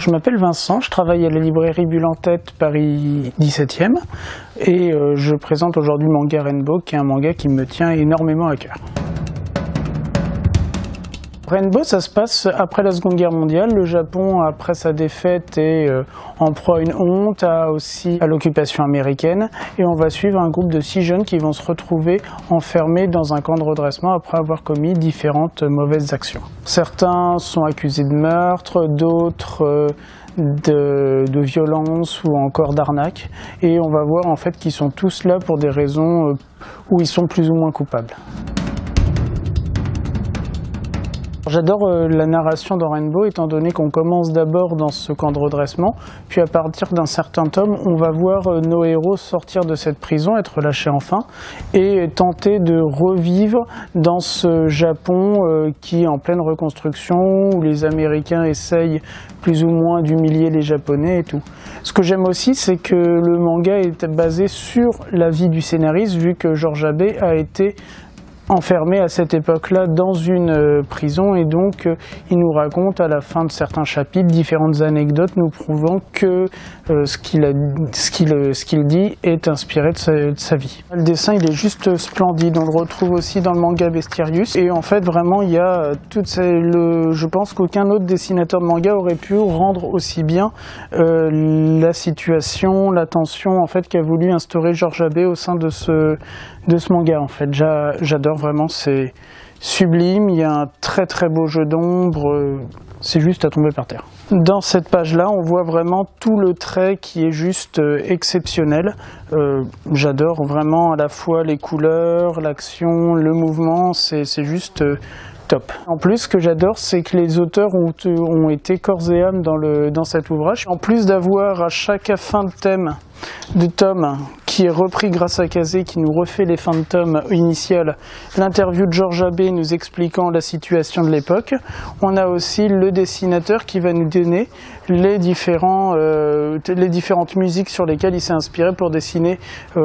Je m'appelle Vincent, je travaille à la librairie Bulle en Tête, Paris 17e, et je présente aujourd'hui le manga Rainbow, qui est un manga qui me tient énormément à cœur. Rainbow, ça se passe après la Seconde Guerre mondiale. Le Japon, après sa défaite, est en proie à une honte, aussi à l'occupation américaine. Et on va suivre un groupe de 6 jeunes qui vont se retrouver enfermés dans un camp de redressement après avoir commis différentes mauvaises actions. Certains sont accusés de meurtre, d'autres de violence ou encore d'arnaque. Et on va voir en fait qu'ils sont tous là pour des raisons où ils sont plus ou moins coupables. J'adore la narration dans Rainbow, étant donné qu'on commence d'abord dans ce camp de redressement, puis à partir d'un certain tome, on va voir nos héros sortir de cette prison, être lâchés enfin, et tenter de revivre dans ce Japon qui est en pleine reconstruction, où les Américains essayent plus ou moins d'humilier les Japonais et tout. Ce que j'aime aussi, c'est que le manga est basé sur la vie du scénariste, vu que George Abe a été enfermé à cette époque-là dans une prison, et donc il nous raconte à la fin de certains chapitres différentes anecdotes nous prouvant que ce qu'il dit est inspiré de sa vie. Le dessin, il est juste splendide, on le retrouve aussi dans le manga Bestiarius, et en fait vraiment il y a je pense qu'aucun autre dessinateur de manga aurait pu rendre aussi bien la situation, la tension en fait qu'a voulu instaurer George Abe au sein de ce manga. En fait, j'adore vraiment, c'est sublime, il y a un très très beau jeu d'ombre, c'est juste à tomber par terre. Dans cette page-là, on voit vraiment tout le trait qui est juste exceptionnel. J'adore vraiment à la fois les couleurs, l'action, le mouvement, c'est juste top. En plus, ce que j'adore, c'est que les auteurs ont été corps et âme dans cet ouvrage. En plus d'avoir à chaque fin de thème de tome qui est repris grâce à Kazé, qui nous refait les fins de tome initiales, l'interview de George Abe nous expliquant la situation de l'époque. On a aussi le dessinateur qui va nous donner les différentes musiques sur lesquelles il s'est inspiré pour dessiner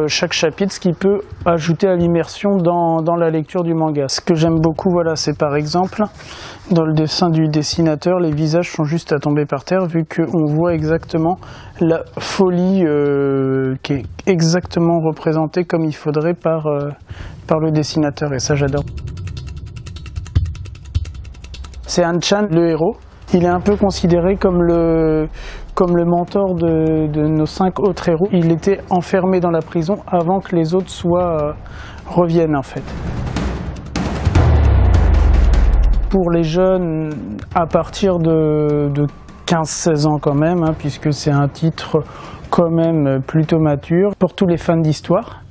chaque chapitre, ce qui peut ajouter à l'immersion dans la lecture du manga. Ce que j'aime beaucoup, voilà, c'est par exemple dans le dessin du dessinateur, les visages sont juste à tomber par terre, vu qu'on voit exactement la folie qui est exactement représentée comme il faudrait par le dessinateur, et ça j'adore. C'est Han-chan, le héros. Il est un peu considéré comme le mentor de nos 5 autres héros. Il était enfermé dans la prison avant que les autres reviennent en fait. Pour les jeunes, à partir de 15-16 ans quand même, puisque c'est un titre quand même plutôt mature, pour tous les fans d'histoire,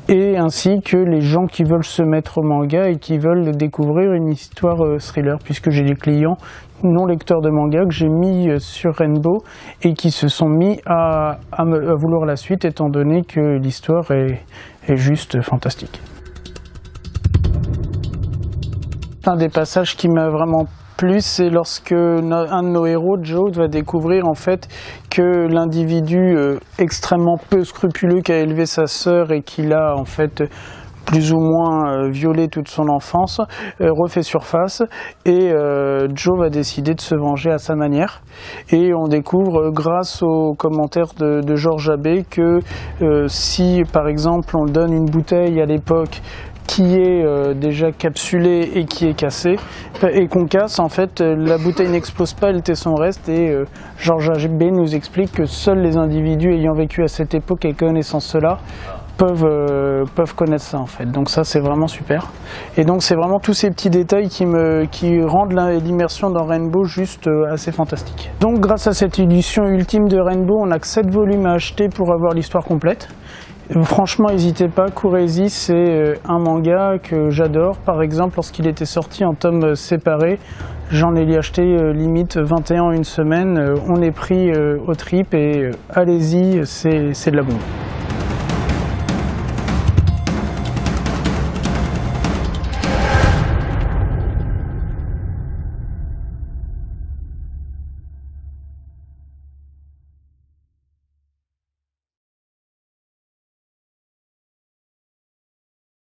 et ainsi que les gens qui veulent se mettre au manga et qui veulent découvrir une histoire thriller, puisque j'ai des clients non lecteurs de manga que j'ai mis sur Rainbow et qui se sont mis à vouloir la suite, étant donné que l'histoire est juste fantastique. Un des passages qui m'a vraiment plu, c'est lorsque un de nos héros, Joe, va découvrir en fait que l'individu extrêmement peu scrupuleux qui a élevé sa sœur et qui l'a en fait plus ou moins violé toute son enfance, refait surface, et Joe va décider de se venger à sa manière. Et on découvre grâce aux commentaires de George Abe que si par exemple on donne une bouteille à l'époque qui est déjà capsulée et qui est cassée, et qu'on casse, en fait, la bouteille n'explose pas, elle était son reste, et George Abe nous explique que seuls les individus ayant vécu à cette époque et connaissant cela peuvent connaître ça en fait. Donc ça c'est vraiment super. Et donc c'est vraiment tous ces petits détails qui rendent l'immersion dans Rainbow juste assez fantastique. Donc grâce à cette édition ultime de Rainbow, on a que 7 volumes à acheter pour avoir l'histoire complète. Franchement, n'hésitez pas, Kureisi, c'est un manga que j'adore. Par exemple, lorsqu'il était sorti en tomes séparés, j'en ai acheté limite 21 en une semaine. On est pris au trip et allez-y, c'est de la bombe.